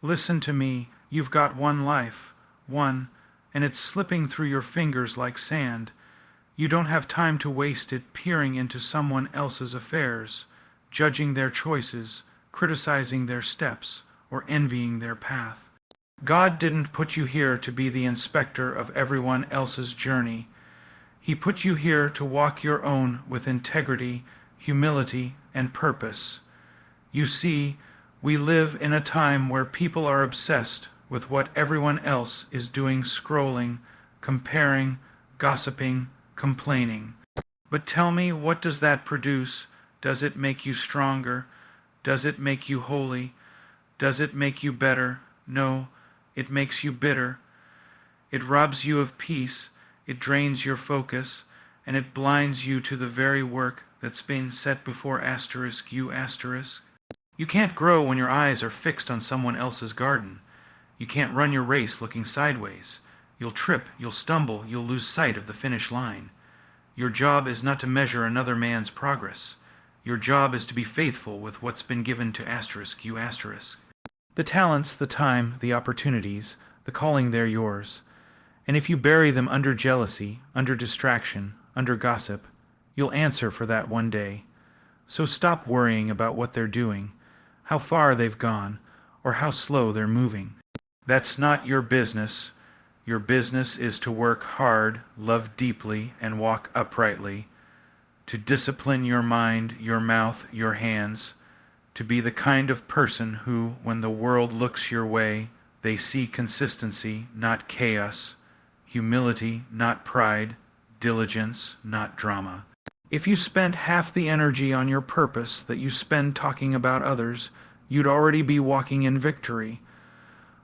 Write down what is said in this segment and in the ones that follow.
Listen to me, you've got one life, one, and it's slipping through your fingers like sand. You don't have time to waste it peering into someone else's affairs, judging their choices, criticizing their steps, or envying their path. God didn't put you here to be the inspector of everyone else's journey. He put you here to walk your own with integrity, humility, and purpose. You see, we live in a time where people are obsessed with what everyone else is doing, scrolling, comparing, gossiping, complaining. But tell me, what does that produce? Does it make you stronger? Does it make you holy? Does it make you better? No, it makes you bitter. It robs you of peace, it drains your focus, and it blinds you to the very work that's been set before you. You can't grow when your eyes are fixed on someone else's garden. You can't run your race looking sideways. You'll trip, you'll stumble, you'll lose sight of the finish line. Your job is not to measure another man's progress. Your job is to be faithful with what's been given to you. The talents, the time, the opportunities, the calling, they're yours. And if you bury them under jealousy, under distraction, under gossip, you'll answer for that one day. So stop worrying about what they're doing, how far they've gone, or how slow they're moving. That's not your business. Your business is to work hard, love deeply, and walk uprightly, to discipline your mind, your mouth, your hands, to be the kind of person who, when the world looks your way, they see consistency, not chaos, humility, not pride, diligence, not drama. If you spent half the energy on your purpose that you spend talking about others, you'd already be walking in victory.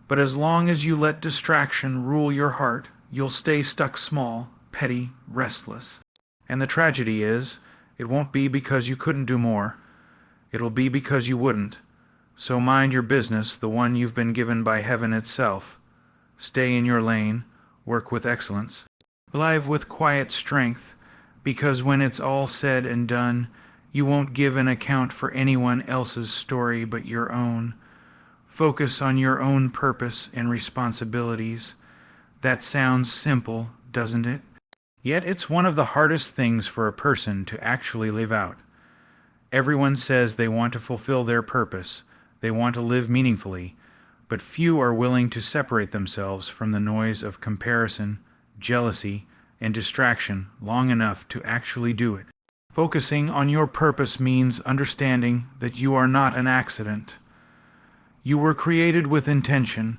But as long as you let distraction rule your heart, you'll stay stuck small, petty, restless. And the tragedy is, it won't be because you couldn't do more. It'll be because you wouldn't. So mind your business, the one you've been given by heaven itself. Stay in your lane, work with excellence. Live with quiet strength, because when it's all said and done, you won't give an account for anyone else's story but your own. Focus on your own purpose and responsibilities. That sounds simple, doesn't it? Yet it's one of the hardest things for a person to actually live out. Everyone says they want to fulfill their purpose, they want to live meaningfully, but few are willing to separate themselves from the noise of comparison, jealousy, and distraction long enough to actually do it. Focusing on your purpose means understanding that you are not an accident. You were created with intention,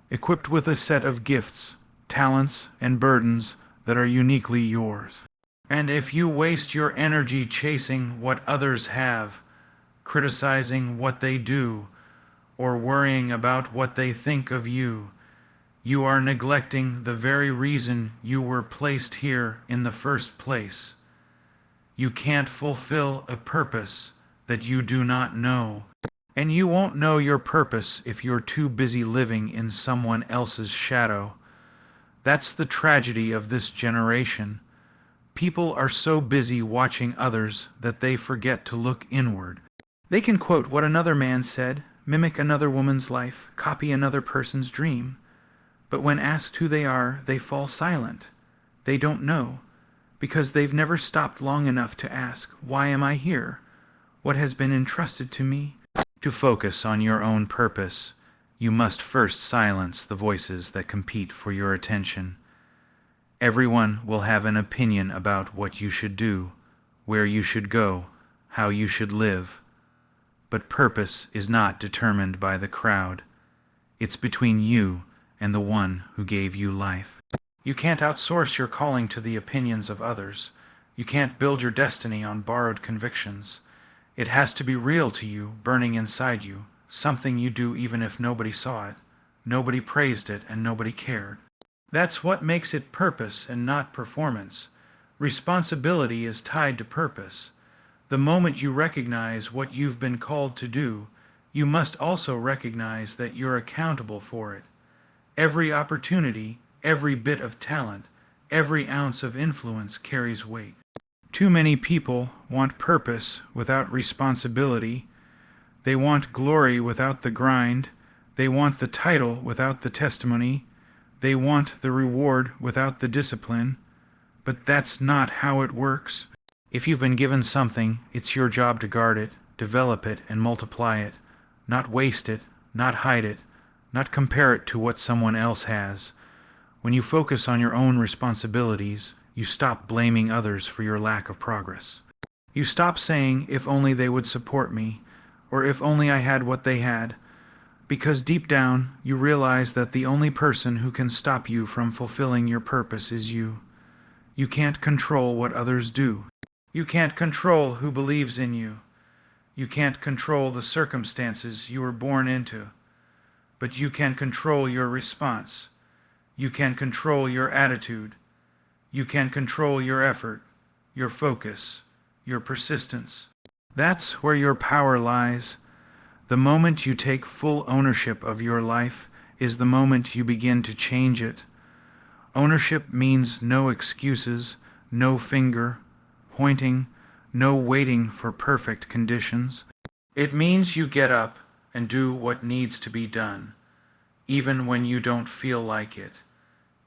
equipped with a set of gifts, talents, and burdens that are uniquely yours. And if you waste your energy chasing what others have, criticizing what they do, or worrying about what they think of you, you are neglecting the very reason you were placed here in the first place. You can't fulfill a purpose that you do not know. And you won't know your purpose if you're too busy living in someone else's shadow. That's the tragedy of this generation. People are so busy watching others that they forget to look inward. They can quote what another man said, mimic another woman's life, copy another person's dream. But when asked who they are, they fall silent. They don't know, because they've never stopped long enough to ask, why am I here? What has been entrusted to me? To focus on your own purpose, you must first silence the voices that compete for your attention. Everyone will have an opinion about what you should do, where you should go, how you should live. But purpose is not determined by the crowd. It's between you and the one who gave you life. You can't outsource your calling to the opinions of others. You can't build your destiny on borrowed convictions. It has to be real to you, burning inside you, something you do even if nobody saw it, nobody praised it, and nobody cared. That's what makes it purpose and not performance. Responsibility is tied to purpose. The moment you recognize what you've been called to do, you must also recognize that you're accountable for it. Every opportunity, every bit of talent, every ounce of influence carries weight. Too many people want purpose without responsibility. They want glory without the grind. They want the title without the testimony. They want the reward without the discipline. But that's not how it works. If you've been given something, it's your job to guard it, develop it, and multiply it. Not waste it, not hide it, not compare it to what someone else has. When you focus on your own responsibilities, you stop blaming others for your lack of progress. You stop saying, if only they would support me, or if only I had what they had, because deep down you realize that the only person who can stop you from fulfilling your purpose is you. You can't control what others do. You can't control who believes in you. You can't control the circumstances you were born into. But you can control your response. You can control your attitude. You can control your effort, your focus, your persistence. That's where your power lies. The moment you take full ownership of your life is the moment you begin to change it. Ownership means no excuses, no finger pointing, no waiting for perfect conditions. It means you get up and do what needs to be done, even when you don't feel like it,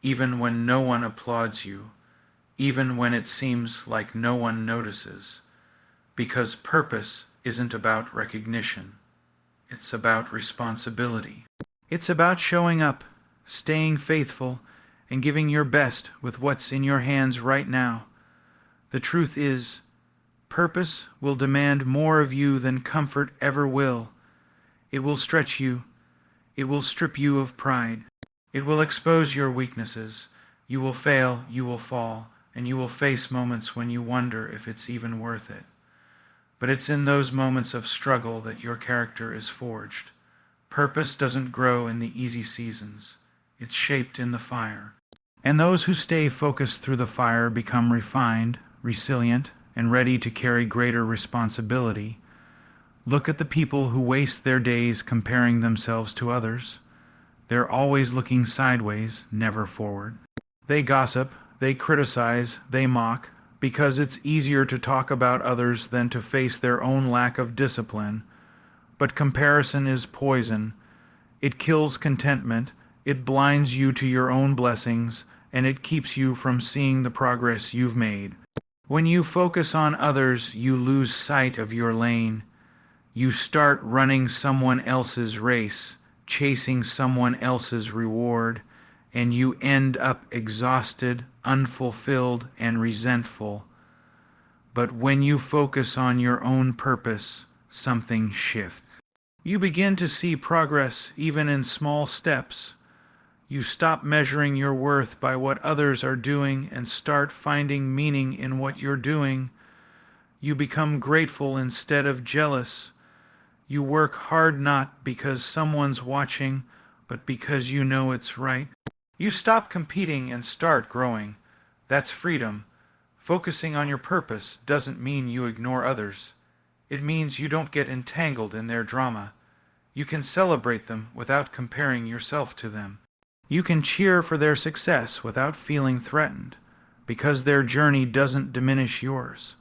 even when no one applauds you, even when it seems like no one notices. Because purpose isn't about recognition. It's about responsibility. It's about showing up, staying faithful, and giving your best with what's in your hands right now. The truth is, purpose will demand more of you than comfort ever will. It will stretch you. It will strip you of pride. It will expose your weaknesses. You will fail, you will fall, and you will face moments when you wonder if it's even worth it. But it's in those moments of struggle that your character is forged. Purpose doesn't grow in the easy seasons. It's shaped in the fire. And those who stay focused through the fire become refined, resilient, and ready to carry greater responsibility. Look at the people who waste their days comparing themselves to others. They're always looking sideways, never forward. They gossip, they criticize, they mock, because it's easier to talk about others than to face their own lack of discipline. But comparison is poison. It kills contentment, it blinds you to your own blessings, and it keeps you from seeing the progress you've made. When you focus on others, you lose sight of your lane. You start running someone else's race, chasing someone else's reward, and you end up exhausted, unfulfilled, and resentful. But when you focus on your own purpose, something shifts. You begin to see progress even in small steps. You stop measuring your worth by what others are doing and start finding meaning in what you're doing. You become grateful instead of jealous. You work hard not because someone's watching, but because you know it's right. You stop competing and start growing. That's freedom. Focusing on your purpose doesn't mean you ignore others. It means you don't get entangled in their drama. You can celebrate them without comparing yourself to them. You can cheer for their success without feeling threatened, because their journey doesn't diminish yours.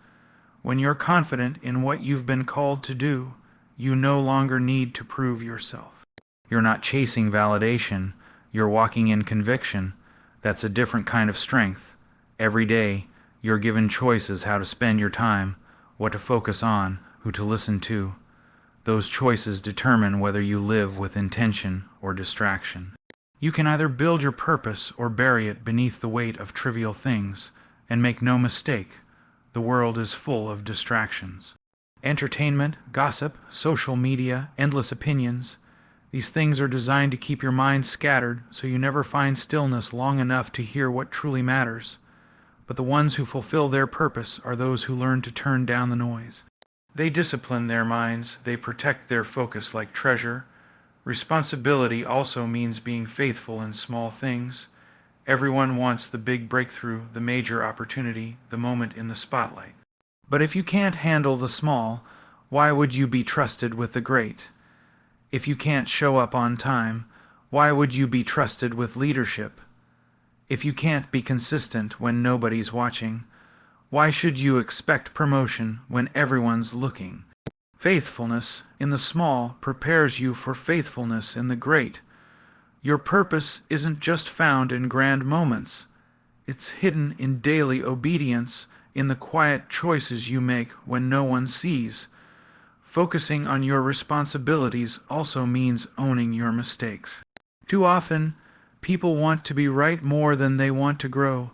When you're confident in what you've been called to do, you no longer need to prove yourself. You're not chasing validation, you're walking in conviction. That's a different kind of strength. Every day, you're given choices how to spend your time, what to focus on, who to listen to. Those choices determine whether you live with intention or distraction. You can either build your purpose or bury it beneath the weight of trivial things, and make no mistake, the world is full of distractions. Entertainment, gossip, social media, endless opinions. These things are designed to keep your mind scattered so you never find stillness long enough to hear what truly matters. But the ones who fulfill their purpose are those who learn to turn down the noise. They discipline their minds, they protect their focus like treasure. Responsibility also means being faithful in small things. Everyone wants the big breakthrough, the major opportunity, the moment in the spotlight. But if you can't handle the small, why would you be trusted with the great? If you can't show up on time, why would you be trusted with leadership? If you can't be consistent when nobody's watching, why should you expect promotion when everyone's looking? Faithfulness in the small prepares you for faithfulness in the great. Your purpose isn't just found in grand moments. It's hidden in daily obedience, in the quiet choices you make when no one sees. Focusing on your responsibilities also means owning your mistakes. Too often, people want to be right more than they want to grow.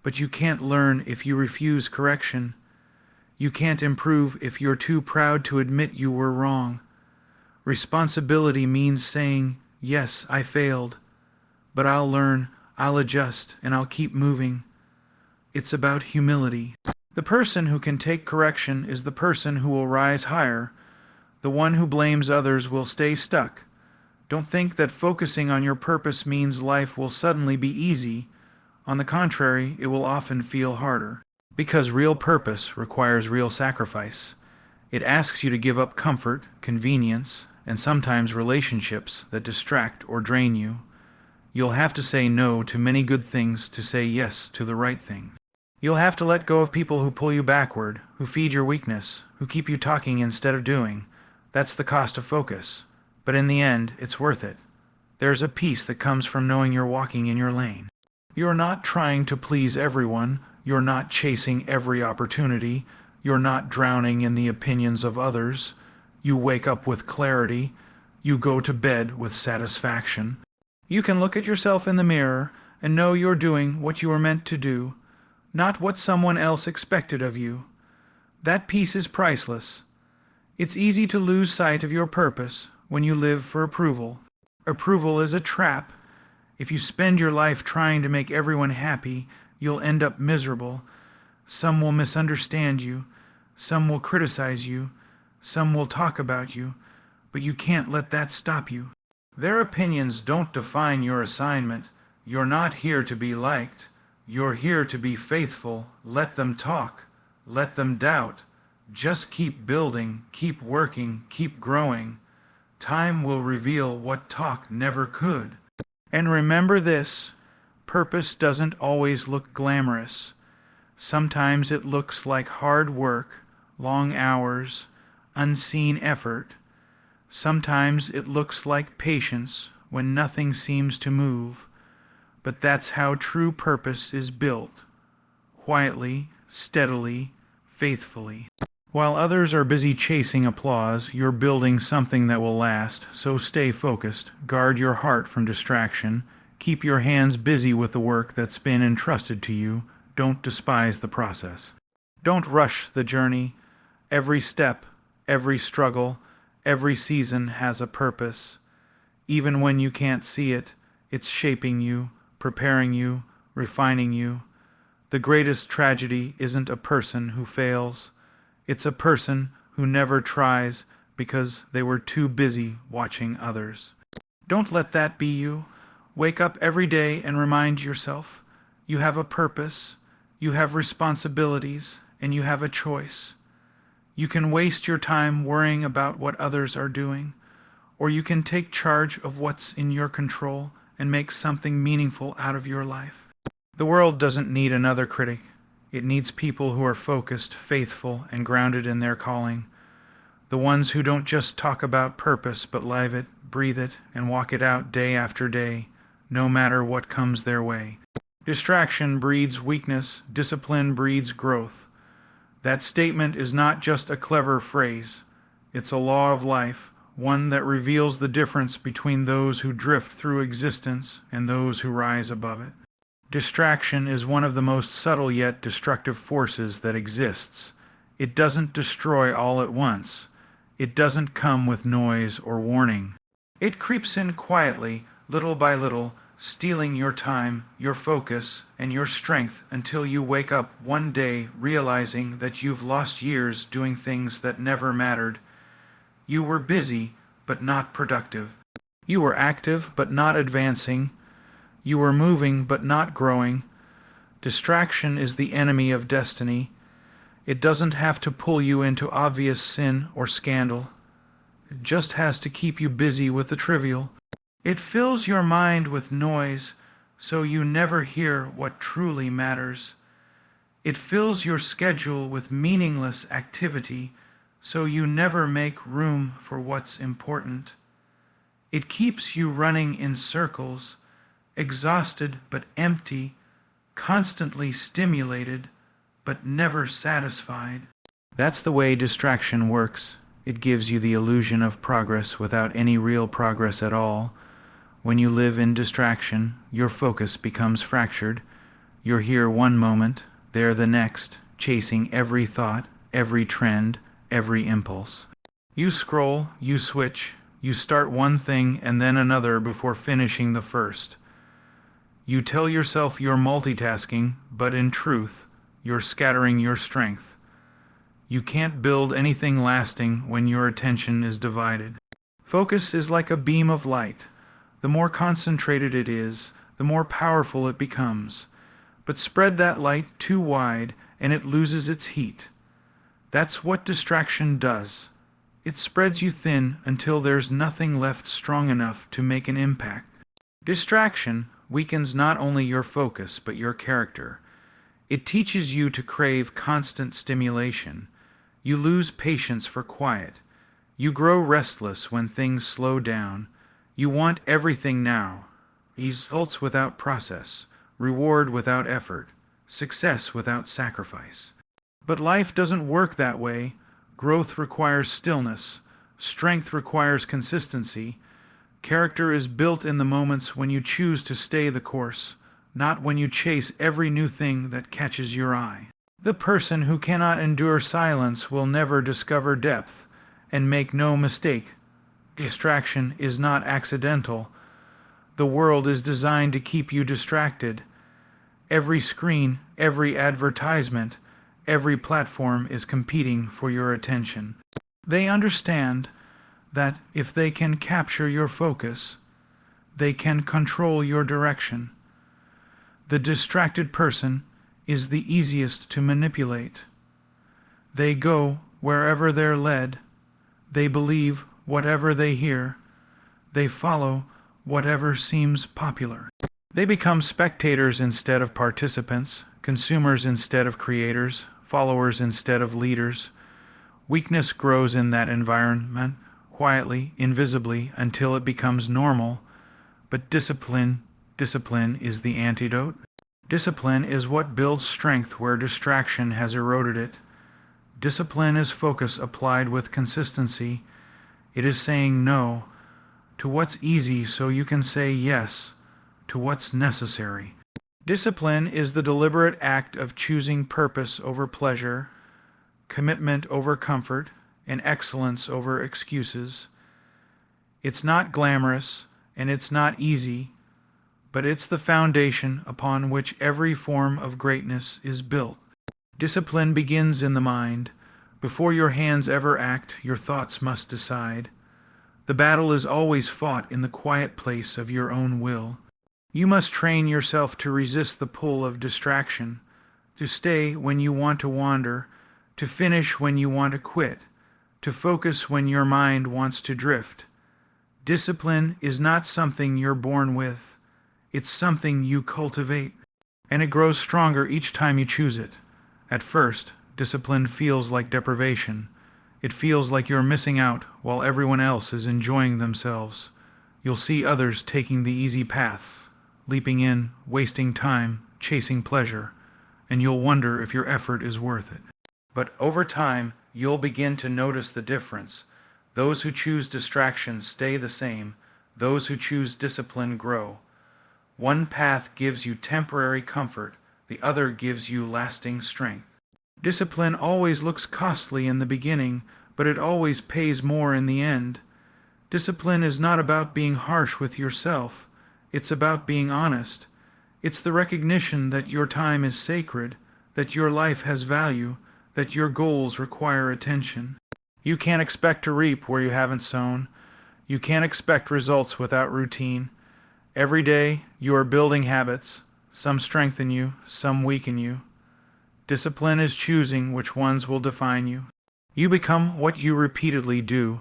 But you can't learn if you refuse correction. You can't improve if you're too proud to admit you were wrong. Responsibility means saying, yes, I failed, but I'll learn, I'll adjust, and I'll keep moving. It's about humility. The person who can take correction is the person who will rise higher. The one who blames others will stay stuck. Don't think that focusing on your purpose means life will suddenly be easy. On the contrary, it will often feel harder. Because real purpose requires real sacrifice. It asks you to give up comfort, convenience, and sometimes relationships that distract or drain you. You'll have to say no to many good things to say yes to the right thing. You'll have to let go of people who pull you backward, who feed your weakness, who keep you talking instead of doing. That's the cost of focus. But in the end, it's worth it. There's a peace that comes from knowing you're walking in your lane. You're not trying to please everyone. You're not chasing every opportunity. You're not drowning in the opinions of others. You wake up with clarity. You go to bed with satisfaction. You can look at yourself in the mirror and know you're doing what you were meant to do, not what someone else expected of you. That peace is priceless. It's easy to lose sight of your purpose when you live for approval. Approval is a trap. If you spend your life trying to make everyone happy, you'll end up miserable. Some will misunderstand you. Some will criticize you. Some will talk about you. But you can't let that stop you. Their opinions don't define your assignment. You're not here to be liked. You're here to be faithful. Let them talk. Let them doubt. Just keep building, keep working, keep growing. Time will reveal what talk never could. And remember this, purpose doesn't always look glamorous. Sometimes it looks like hard work, long hours, unseen effort. Sometimes it looks like patience when nothing seems to move. But that's how true purpose is built. Quietly, steadily, faithfully. While others are busy chasing applause, you're building something that will last, so stay focused, guard your heart from distraction, keep your hands busy with the work that's been entrusted to you, don't despise the process. Don't rush the journey. Every step, every struggle, every season has a purpose. Even when you can't see it, it's shaping you, preparing you, refining you. The greatest tragedy isn't a person who fails. It's a person who never tries because they were too busy watching others. Don't let that be you. Wake up every day and remind yourself you have a purpose, you have responsibilities, and you have a choice. You can waste your time worrying about what others are doing, or you can take charge of what's in your control and make something meaningful out of your life. The world doesn't need another critic. It needs people who are focused, faithful, and grounded in their calling. The ones who don't just talk about purpose, but live it, breathe it, and walk it out day after day, no matter what comes their way. Distraction breeds weakness. Discipline breeds growth. That statement is not just a clever phrase. It's a law of life, one that reveals the difference between those who drift through existence and those who rise above it. Distraction is one of the most subtle yet destructive forces that exists. It doesn't destroy all at once. It doesn't come with noise or warning. It creeps in quietly, little by little, stealing your time, your focus, and your strength until you wake up one day realizing that you've lost years doing things that never mattered. You were busy, but not productive. You were active, but not advancing. You were moving, but not growing. Distraction is the enemy of destiny. It doesn't have to pull you into obvious sin or scandal. It just has to keep you busy with the trivial. It fills your mind with noise, so you never hear what truly matters. It fills your schedule with meaningless activity, so you never make room for what's important. It keeps you running in circles, exhausted but empty, constantly stimulated but never satisfied. That's the way distraction works. It gives you the illusion of progress without any real progress at all. When you live in distraction, your focus becomes fractured. You're here one moment, there the next, chasing every thought, every trend, every impulse. You scroll, you switch, you start one thing and then another before finishing the first. You tell yourself you're multitasking, but in truth, you're scattering your strength. You can't build anything lasting when your attention is divided. Focus is like a beam of light. The more concentrated it is, the more powerful it becomes. But spread that light too wide, and it loses its heat. That's what distraction does. It spreads you thin until there's nothing left strong enough to make an impact. Distraction weakens not only your focus, but your character. It teaches you to crave constant stimulation. You lose patience for quiet. You grow restless when things slow down. You want everything now. Results without process, reward without effort, success without sacrifice. But life doesn't work that way. Growth requires stillness. Strength requires consistency. Character is built in the moments when you choose to stay the course, not when you chase every new thing that catches your eye. The person who cannot endure silence will never discover depth, and make no mistake, distraction is not accidental. The world is designed to keep you distracted. Every screen, every advertisement, every platform is competing for your attention. They understand that if they can capture your focus, they can control your direction. The distracted person is the easiest to manipulate. They go wherever they're led. They believe whatever they hear. They follow whatever seems popular. They become spectators instead of participants, consumers instead of creators, followers instead of leaders. Weakness grows in that environment, quietly, invisibly, until it becomes normal. But discipline is the antidote. Discipline is what builds strength where distraction has eroded it. Discipline is focus applied with consistency. It is saying no to what's easy so you can say yes to what's necessary. Discipline is the deliberate act of choosing purpose over pleasure, commitment over comfort, and excellence over excuses. It's not glamorous, and it's not easy, but it's the foundation upon which every form of greatness is built. Discipline begins in the mind. Before your hands ever act, your thoughts must decide. The battle is always fought in the quiet place of your own will. You must train yourself to resist the pull of distraction, to stay when you want to wander, to finish when you want to quit, to focus when your mind wants to drift. Discipline is not something you're born with. It's something you cultivate, and it grows stronger each time you choose it. At first, discipline feels like deprivation. It feels like you're missing out while everyone else is enjoying themselves. You'll see others taking the easy path, leaping in, wasting time, chasing pleasure, and you'll wonder if your effort is worth it. But over time, you'll begin to notice the difference. Those who choose distraction stay the same. Those who choose discipline grow. One path gives you temporary comfort. The other gives you lasting strength. Discipline always looks costly in the beginning, but it always pays more in the end. Discipline is not about being harsh with yourself. It's about being honest. It's the recognition that your time is sacred, that your life has value, that your goals require attention. You can't expect to reap where you haven't sown. You can't expect results without routine. Every day, you are building habits. Some strengthen you, some weaken you. Discipline is choosing which ones will define you. You become what you repeatedly do,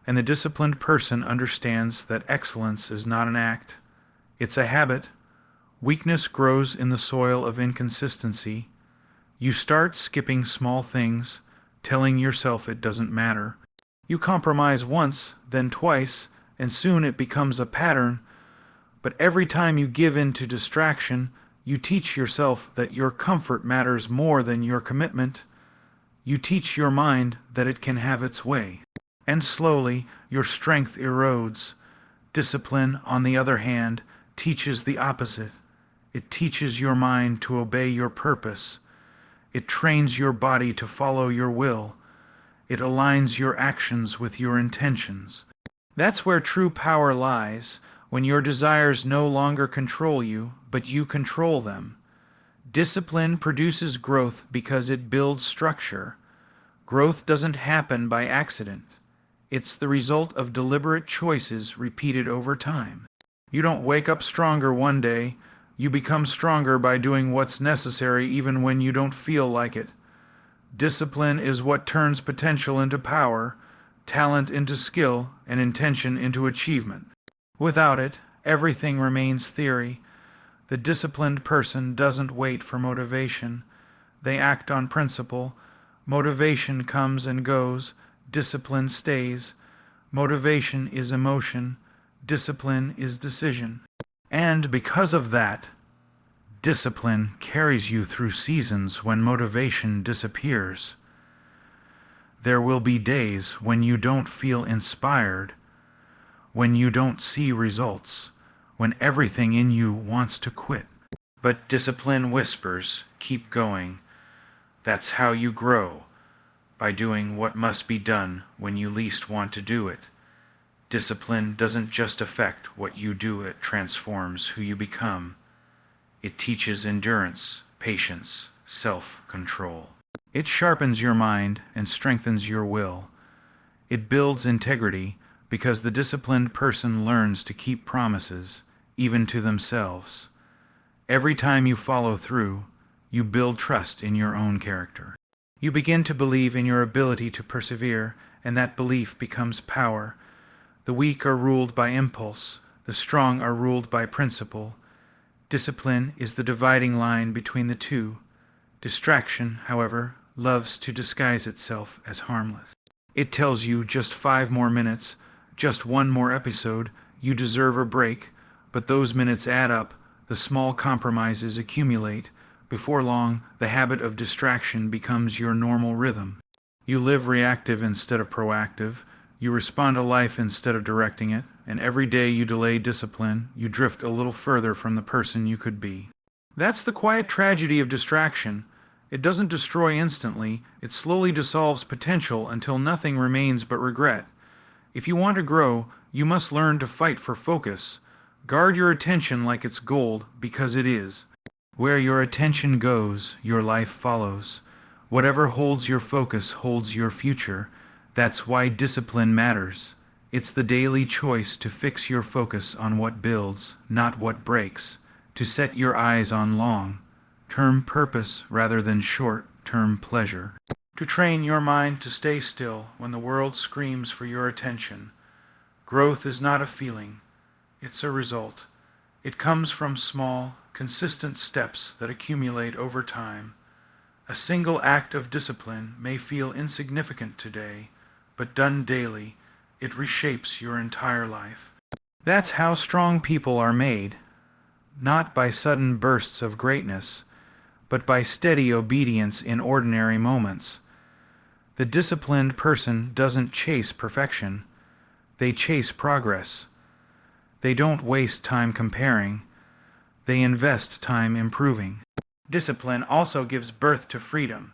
and the disciplined person understands that excellence is not an act. It's a habit. Weakness grows in the soil of inconsistency. You start skipping small things, telling yourself it doesn't matter. You compromise once, then twice, and soon it becomes a pattern. But every time you give in to distraction, you teach yourself that your comfort matters more than your commitment. You teach your mind that it can have its way. And slowly, your strength erodes. Discipline, on the other hand, teaches the opposite. It teaches your mind to obey your purpose. It trains your body to follow your will. It aligns your actions with your intentions. That's where true power lies, when your desires no longer control you, but you control them. Discipline produces growth because it builds structure. Growth doesn't happen by accident. It's the result of deliberate choices repeated over time. You don't wake up stronger one day. You become stronger by doing what's necessary even when you don't feel like it. Discipline is what turns potential into power, talent into skill, and intention into achievement. Without it, everything remains theory. The disciplined person doesn't wait for motivation. They act on principle. Motivation comes and goes. Discipline stays. Motivation is emotion. Discipline is decision. And because of that, discipline carries you through seasons when motivation disappears. There will be days when you don't feel inspired, when you don't see results, when everything in you wants to quit. But discipline whispers, keep going. That's how you grow, by doing what must be done when you least want to do it. Discipline doesn't just affect what you do, it transforms who you become. It teaches endurance, patience, self-control. It sharpens your mind and strengthens your will. It builds integrity because the disciplined person learns to keep promises, even to themselves. Every time you follow through, you build trust in your own character. You begin to believe in your ability to persevere, and that belief becomes power. The weak are ruled by impulse, the strong are ruled by principle. Discipline is the dividing line between the two. Distraction, however, loves to disguise itself as harmless. It tells you just 5 more minutes, just 1 more episode, you deserve a break, but those minutes add up, the small compromises accumulate. Before long, the habit of distraction becomes your normal rhythm. You live reactive instead of proactive. You respond to life instead of directing it, and every day you delay discipline, you drift a little further from the person you could be. That's the quiet tragedy of distraction. It doesn't destroy instantly, it slowly dissolves potential until nothing remains but regret. If you want to grow, you must learn to fight for focus. Guard your attention like it's gold, because it is. Where your attention goes, your life follows. Whatever holds your focus holds your future. That's why discipline matters. It's the daily choice to fix your focus on what builds, not what breaks, to set your eyes on long-term purpose rather than short-term pleasure, to train your mind to stay still when the world screams for your attention. Growth is not a feeling, it's a result. It comes from small, consistent steps that accumulate over time. A single act of discipline may feel insignificant today, but done daily, it reshapes your entire life. That's how strong people are made, not by sudden bursts of greatness, but by steady obedience in ordinary moments. The disciplined person doesn't chase perfection, they chase progress. They don't waste time comparing, they invest time improving. Discipline also gives birth to freedom.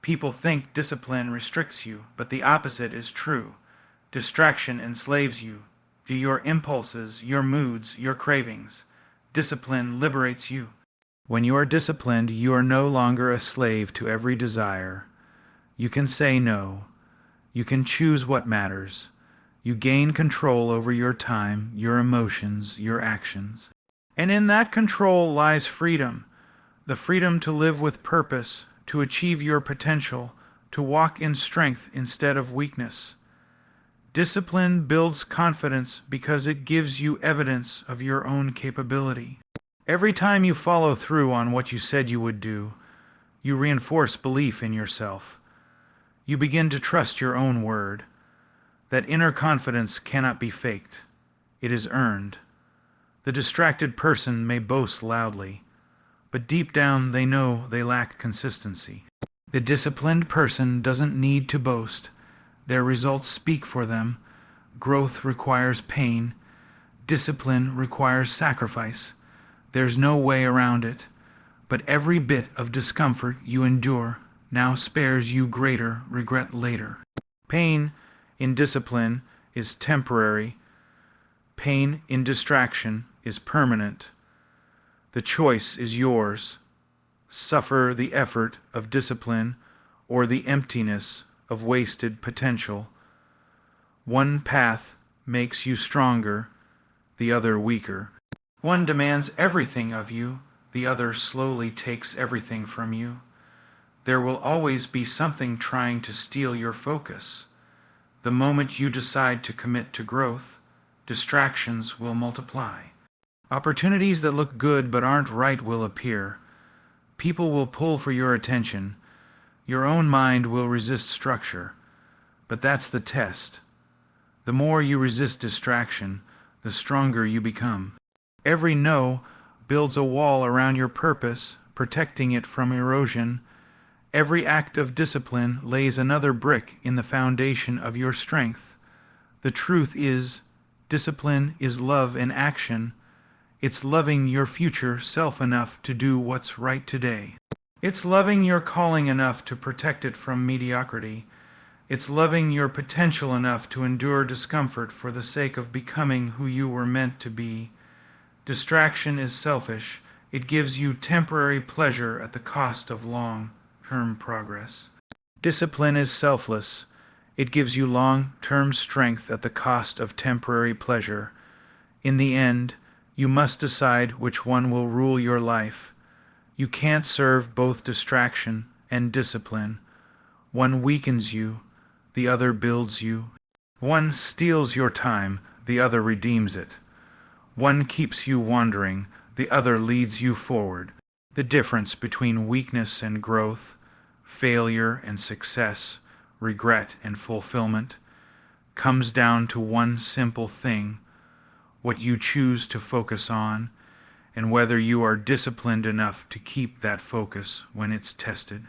People think discipline restricts you, but the opposite is true. Distraction enslaves you to your impulses, your moods, your cravings. Discipline liberates you. When you are disciplined, you are no longer a slave to every desire. You can say no. You can choose what matters. You gain control over your time, your emotions, your actions. And in that control lies freedom. The freedom to live with purpose, to achieve your potential, to walk in strength instead of weakness. Discipline builds confidence because it gives you evidence of your own capability. Every time you follow through on what you said you would do, you reinforce belief in yourself. You begin to trust your own word. That inner confidence cannot be faked. It is earned. The distracted person may boast loudly, but deep down they know they lack consistency. The disciplined person doesn't need to boast. Their results speak for them. Growth requires pain. Discipline requires sacrifice. There's no way around it. But every bit of discomfort you endure now spares you greater regret later. Pain in discipline is temporary. Pain in distraction is permanent. The choice is yours. Suffer the effort of discipline or the emptiness of wasted potential. One path makes you stronger, the other weaker. One demands everything of you, the other slowly takes everything from you. There will always be something trying to steal your focus. The moment you decide to commit to growth, distractions will multiply. Opportunities that look good but aren't right will appear. People will pull for your attention. Your own mind will resist structure. But that's the test. The more you resist distraction, the stronger you become. Every no builds a wall around your purpose, protecting it from erosion. Every act of discipline lays another brick in the foundation of your strength. The truth is, discipline is love in action. It's loving your future self enough to do what's right today. It's loving your calling enough to protect it from mediocrity. It's loving your potential enough to endure discomfort for the sake of becoming who you were meant to be. Distraction is selfish. It gives you temporary pleasure at the cost of long-term progress. Discipline is selfless. It gives you long-term strength at the cost of temporary pleasure. In the end, you must decide which one will rule your life. You can't serve both distraction and discipline. One weakens you, the other builds you. One steals your time, the other redeems it. One keeps you wandering, the other leads you forward. The difference between weakness and growth, failure and success, regret and fulfillment, comes down to one simple thing: what you choose to focus on, and whether you are disciplined enough to keep that focus when it's tested.